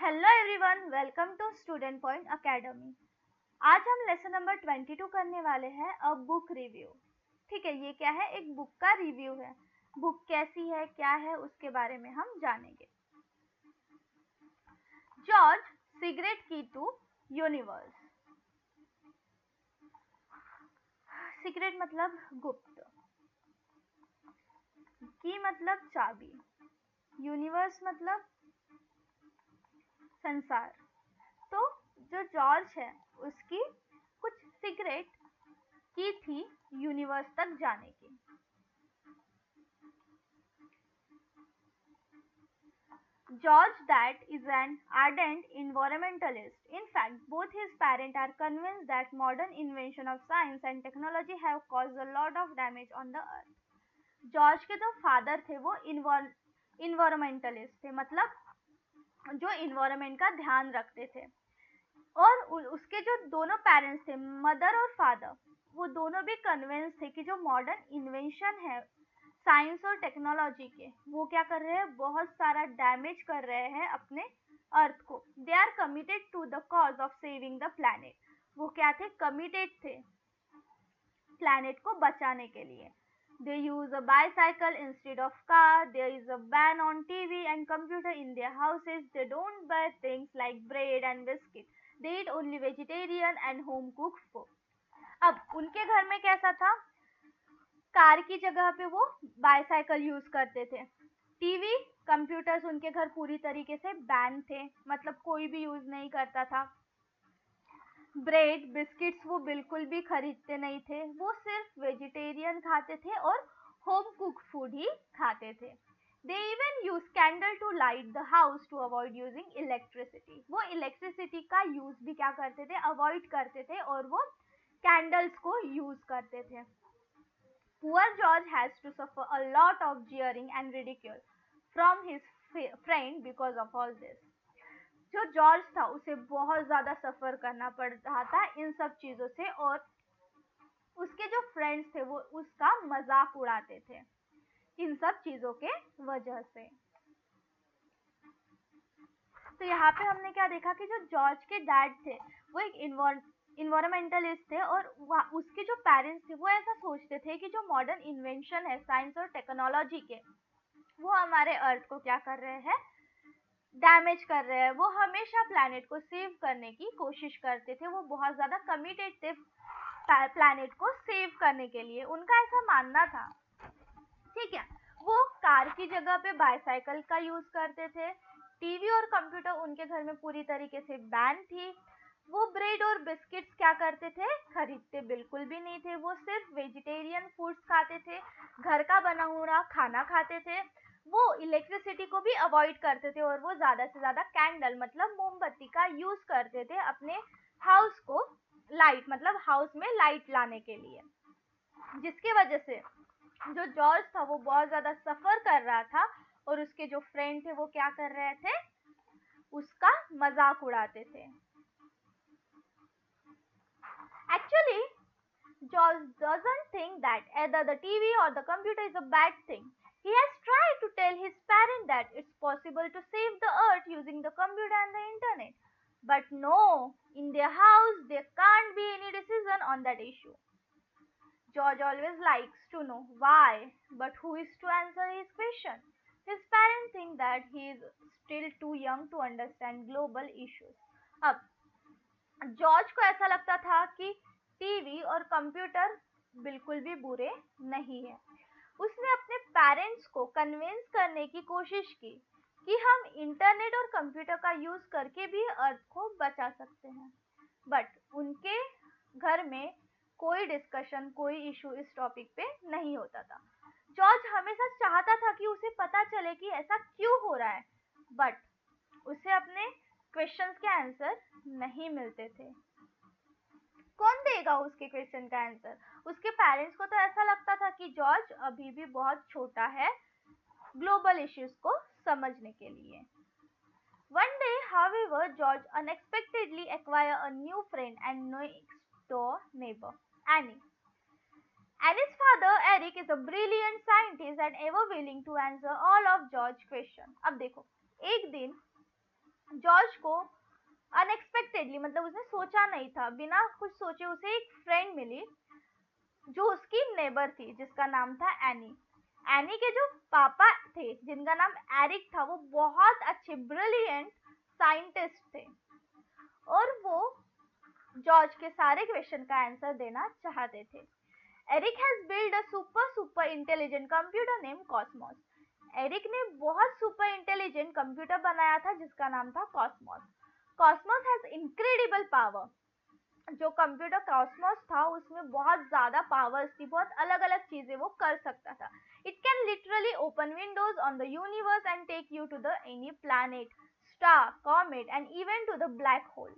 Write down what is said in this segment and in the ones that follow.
Hello everyone, welcome to student point academy. आज हम lesson number 22 करने वाले हैं, अ बुक रिव्यू। ठीक है, ये क्या है? एक बुक का रिव्यू है। बुक कैसी है, क्या है, उसके बारे में हम जानेंगे। जॉर्ज सिगरेट की टू यूनिवर्स। सीक्रेट मतलब गुप्त, की मतलब चाबी, यूनिवर्स मतलब संसार। तो जो जॉर्ज है उसकी कुछ सीक्रेट की थी यूनिवर्स तक जाने की। George That is an ardent environmentalist. In fact, both his parents are convinced that modern invention of science and technology have caused a lot of damage on the earth. George के जो father थे वो environmentalist थे, मतलब जो environment का ध्यान रखते थे। और उसके जो दोनों पेरेंट्स थे, मदर और फादर, वो दोनों भी कन्विंस थे कि जो मॉडर्न इन्वेंशन है साइंस और टेक्नोलॉजी के, वो क्या कर रहे हैं, बहुत सारा डैमेज कर रहे हैं अपने अर्थ को। They are committed to the cause of saving the planet. वो क्या थे? कमिटेड थे प्लैनेट को बचाने के लिए। They use a bicycle instead of car. There is a ban on TV and computer in their houses. They don't buy things like bread and biscuits. They eat only vegetarian and home cooked food. अब उनके घर में कैसा था? Car की जगह पे वो बाईसाइकिल यूज करते थे। टीवी, कंप्यूटर्स उनके घर पूरी तरीके से बैन थे, मतलब कोई भी यूज नहीं करता था। ब्रेड, बिस्किट्स वो बिल्कुल भी खरीदते नहीं थे। वो सिर्फ वेजिटेरियन खाते थे और होम कुक फूड ही खाते थे। They even use candle to light the house to avoid using electricity. वो इलेक्ट्रिसिटी का यूज भी क्या करते थे? अवॉइड करते थे और वो कैंडल्स को यूज करते थे। Poor George has to suffer a lot of jeering and ridicule from his friend because of all this. जो जॉर्ज था उसे बहुत ज्यादा सफर करना पड़ रहा था इन सब चीजों से, और उसके जो फ्रेंड्स थे वो उसका मजाक उड़ाते थे इन सब चीजों के वजह से। तो यहाँ पे हमने क्या देखा कि जो जॉर्ज के डैड थे वो एक इन्वायरमेंटलिस्ट थे, और उसके जो पेरेंट्स थे वो ऐसा सोचते थे कि जो मॉडर्न इन्वेंशन है साइंस और टेक्नोलॉजी के, वो हमारे अर्थ को क्या कर रहे हैं? डैमेज कर रहे हैं। वो हमेशा प्लैनेट को सेव करने की कोशिश करते थे। वो बहुत ज्यादा कमिटेड थे प्लैनेट को सेव करने के लिए, उनका ऐसा मानना था। ठीक है, वो कार की जगह पे बाईसाइकिल का यूज करते थे। टीवी और कंप्यूटर उनके घर में पूरी तरीके से बैन थी। वो ब्रेड और बिस्किट्स क्या करते थे? खरीदते बिल्कुल भी नहीं थे। वो सिर्फ वेजिटेरियन फूड्स खाते थे, घर का बना हुआ खाना खाते थे। वो इलेक्ट्रिसिटी को भी अवॉइड करते थे और वो ज्यादा से ज्यादा कैंडल मतलब मोमबत्ती का यूज करते थे अपने हाउस को लाइट, मतलब हाउस में लाइट लाने के लिए। जिसकी वजह से जो जॉर्ज था वो बहुत ज्यादा सफर कर रहा था, और उसके जो फ्रेंड थे वो क्या कर रहे थे? उसका मजाक उड़ाते थे। Actually George doesn't think that either the TV or the computer is a bad thing. He has tried to tell his parents that it's possible to save the earth using the computer and the internet. But no, in their house there can't be any decision on that issue. George always likes to know why, but who is to answer his question? His parents think that he is still too young to understand global issues. अब George को ऐसा लगता था कि TV और computer बिल्कुल भी बुरे नहीं है। उसने अपने पेरेंट्स को कन्विंस करने की कोशिश की कि हम इंटरनेट और कंप्यूटर का यूज करके भी अर्थ को बचा सकते हैं, बट उनके घर में कोई डिस्कशन, कोई इशू इस टॉपिक पे नहीं होता था। जॉर्ज हमेशा चाहता था कि उसे पता चले कि ऐसा क्यों हो रहा है, बट उसे अपने क्वेश्चंस के आंसर नहीं मिलते थे। कौन देगा उसके क्वेश्चन का आंसर? उसके पेरेंट्स को तो ऐसा लगता था कि जॉर्ज अभी भी बहुत छोटा है ग्लोबल इश्यूज को समझने के लिए। One day, however, George unexpectedly acquired a new friend and next door neighbor, Annie. Annie's father, Eric, is a brilliant scientist and ever willing to answer all of George's questions. अब देखो, एक दिन George को unexpectedly, मतलब उसने सोचा नहीं था, बिना कुछ सोचे उसे एक फ्रेंड मिली जो उसकी नेबर थी, जिसका नाम था एनी। एनी के जो पापा थे, जिनका नाम एरिक था, वो बहुत अच्छे ब्रिलियंट साइंटिस्ट थे, और वो जॉर्ज के सारे क्वेश्चन का आंसर देना चाहते थे। Eric has build a super super intelligent computer name Cosmos. Eric ने बहुत सुपर इंटेलिजेंट कंप्यूटर बनाया था जिसका नाम था Cosmos. Cosmos has incredible power. जो कंप्यूटर कॉस्मोस था उसमें बहुत ज्यादा पावर्स थी, बहुत अलग अलग चीजें वो कर सकता था। It can literally open windows on the universe and take you to the any planet, star, comet and even to the black hole.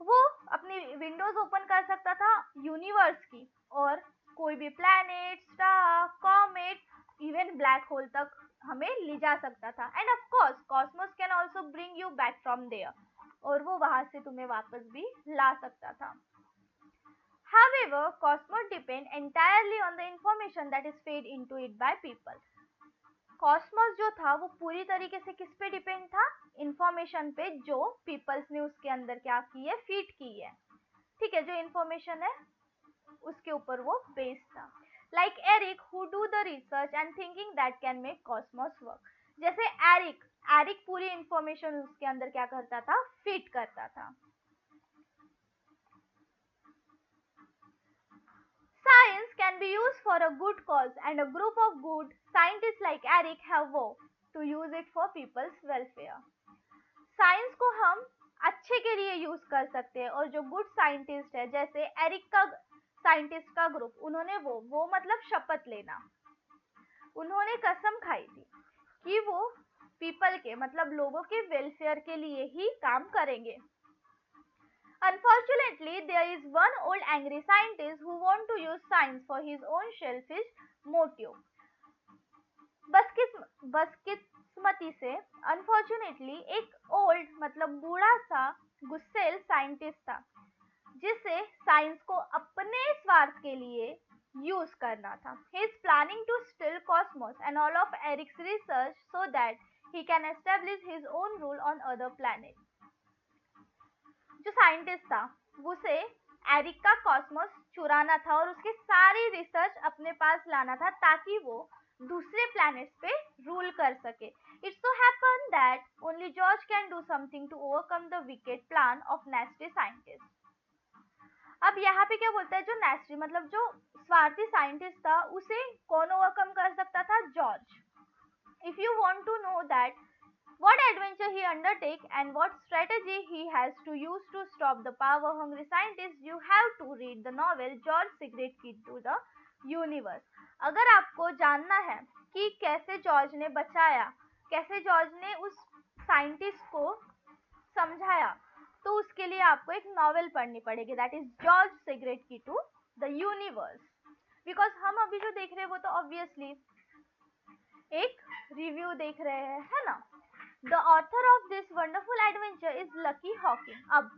वो अपनी विंडोज ओपन कर सकता था यूनिवर्स की, और कोई भी planet, star, comet, even black hole तक हमें ले जा सकता था। And of course Cosmos can also bring you back from there, और वो वहां से तुम्हें वापस भी ला सकता था। However, Cosmos depend entirely on the information that is fed into it by people. Cosmos जो था वो पूरी तरीके से किस पे डिपेंड था? इंफॉर्मेशन पे, जो पीपल्स ने उसके अंदर क्या की है, फीड की है। ठीक है, जो इंफॉर्मेशन है उसके ऊपर वो बेस्ड था। Like Eric who do the research and thinking that can make Cosmos work. जैसे एरिक एरिक पूरी इंफॉर्मेशन उसके अंदर क्या करता था, फीड करता था। Science can be used for a good cause, and a group of good scientists like Eric have worked to use it for people's welfare. Science को हम अच्छे के लिए यूज कर सकते हैं, और जो गुड साइंटिस्ट है, जैसे एरिक का साइंटिस्ट का ग्रुप, उन्होंने वो मतलब शपथ लेना, उन्होंने कसम खाई थी कि वो पीपल के, मतलब लोगों के वेलफेयर के लिए ही काम करेंगे। Unfortunately, there is one old angry scientist who wants to use science for his own selfish motive. बदकिस्मती से, अनफॉर्चुनेटली, एक ओल्ड मतलब बूढ़ा सा गुस्सेल साइंटिस्ट था, जिसे साइंस को अपने स्वार्थ के लिए यूज करना था। He is planning to steal cosmos and all of Eric's research so that he can establish his own rule on other planets. जो साइंटिस्ट था, उसे एरिक का कॉस्मोस चुराना था और उसकी सारी रिसर्च अपने पास लाना था, ताकि वो दूसरे प्लैनेट्स पे रूल कर सके। It's so happen that only George can do something to overcome the wicked plan of nasty scientist. अब यहाँ पे क्या बोलता है, जो नेस्टी मतलब जो स्वार्थी साइंटिस्ट था, उसे कौन ओवरकम कर सकता था? George. If you want to know that what adventure he undertake and what strategy he has to use to stop the power-hungry scientists, you have to read the novel George's Secret Key to the Universe. अगर आपको जानना है कि कैसे George ने बचाया, कैसे George ने उस साइंटिस्ट को समझाया, तो उसके लिए आपको एक नॉवेल पढ़नी पड़ेगी, दैट इज जॉर्ज सीक्रेट की टू द यूनिवर्स। बिकॉज हम अभी जो देख रहे हैं वो तो ऑब्वियसली एक रिव्यू देख रहे हैं, है ना। The author of this wonderful adventure is Lucky Hawking. अब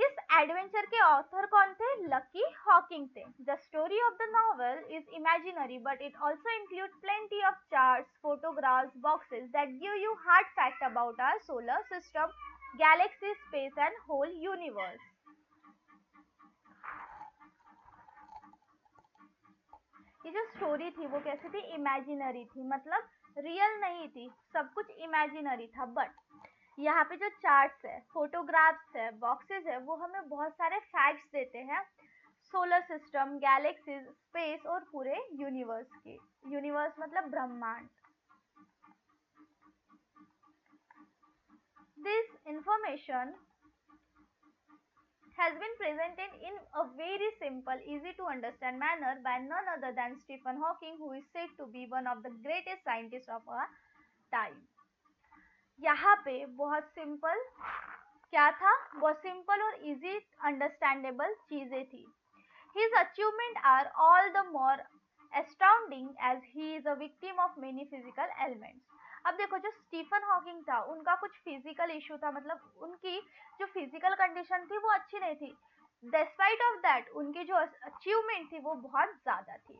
इस एडवेंचर के ऑथर कौन थे? लकी हॉकिंग थे। The story of the novel is imaginary, but it also includes plenty of charts, photographs, boxes that give you hard fact about our solar system, galaxy, space and whole universe. ये जो story थी वो कैसी थी? Imaginary थी, मतलब real नहीं थी, सब कुछ इमेजिनरी था। बट यहाँ पे जो चार्ट्स है, फोटोग्राफ्स है, बॉक्सेस है, वो हमें बहुत सारे फैक्ट्स देते हैं सोलर सिस्टम, गैलेक्सीज, स्पेस और पूरे यूनिवर्स के। यूनिवर्स मतलब ब्रह्मांड। This information has been presented in a very simple, easy to understand manner by none other than Stephen Hawking, who is said to be one of the greatest scientists of our time. यहाँ पे बहुत simple क्या था? बहुत simple और easy understandable चीजें थी। His achievements are all the more astounding as he is a victim of many physical ailments. अब देखो, जो स्टीफन हॉकिंग था उनका कुछ फिजिकल इशू था, मतलब उनकी जो फिजिकल कंडीशन थी वो अच्छी नहीं थी। डिस्पाइट ऑफ दैट उनकी जो अचीवमेंट थी वो बहुत ज्यादा थी।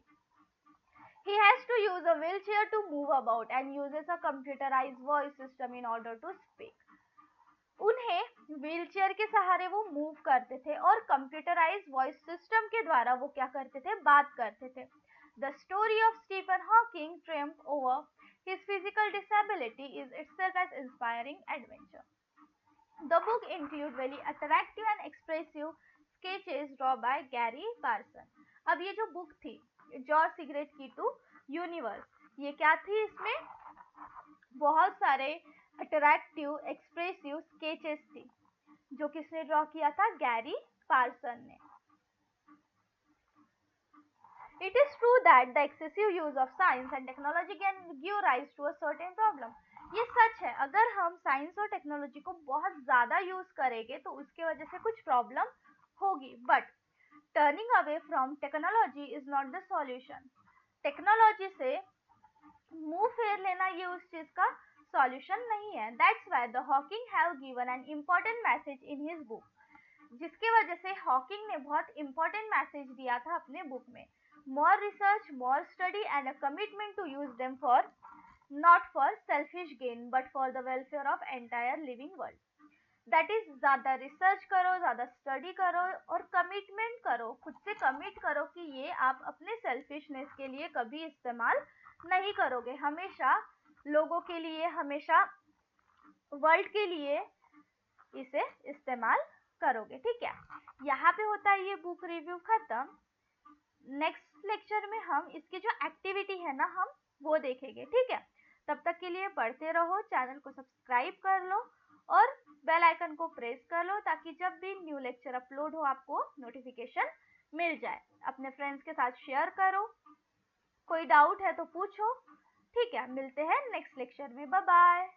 He has to use a wheelchair to move about and uses a computerized voice system in order to speak. उन्हें व्हीलचेयर के सहारे वो मूव करते थे और कंप्यूटराइज्ड वॉइस सिस्टम के द्वारा वो क्या करते थे, बात करते थे. The story of Stephen Hawking triumph over his physical disability is itself an inspiring adventure. The book includes very attractive and expressive sketches drawn by Gary Carson. अब ये जो बुक थी, जॉर्ज सिगरेट की टू यूनिवर्स, ये क्या थी, इसमें बहुत सारे अट्रैक्टिव एक्सप्रेसिव स्केचेस थी, जो किसने ड्रॉ किया था, गैरी पार्सन ने. It is true that the excessive use of science and technology can give rise to a certain problem. ये सच है, अगर हम साइंस और टेक्नोलॉजी को बहुत ज्यादा यूज करेंगे तो उसके वजह से कुछ प्रॉब्लम होगी. But turning away from technology is not the solution. Technology से मुंह फेर लेना ये उस चीज का सॉल्यूशन नहीं है. That's why the Hawking have given an important message in his book. जिसके वजह से हॉकिंग ने बहुत इंपॉर्टेंट मैसेज दिया था अपने बुक में. More research, more study and a commitment to use them for not for selfish gain but for the welfare of entire living world. That is, ज्यादा रिसर्च करो, ज्यादा स्टडी करो और कमिटमेंट करो, खुद से कमिट करो कि ये आप अपने सेल्फिशनेस के लिए कभी इस्तेमाल नहीं करोगे, हमेशा लोगों के लिए, हमेशा वर्ल्ड के लिए इसे इस्तेमाल करोगे. ठीक है, यहाँ पे होता है ये बुक रिव्यू खत्म. नेक्स्ट लेक्चर में हम इसकी जो एक्टिविटी है ना, हम वो देखेंगे. ठीक है, तब तक के लिए पढ़ते रहो, चैनल को सब्सक्राइब कर लो और बेल आइकन को प्रेस कर लो ताकि जब भी न्यू लेक्चर अपलोड हो आपको नोटिफिकेशन मिल जाए. अपने फ्रेंड्स के साथ शेयर करो, कोई डाउट है तो पूछो. ठीक है, मिलते हैं नेक्स्ट लेक्चर में. Bye bye.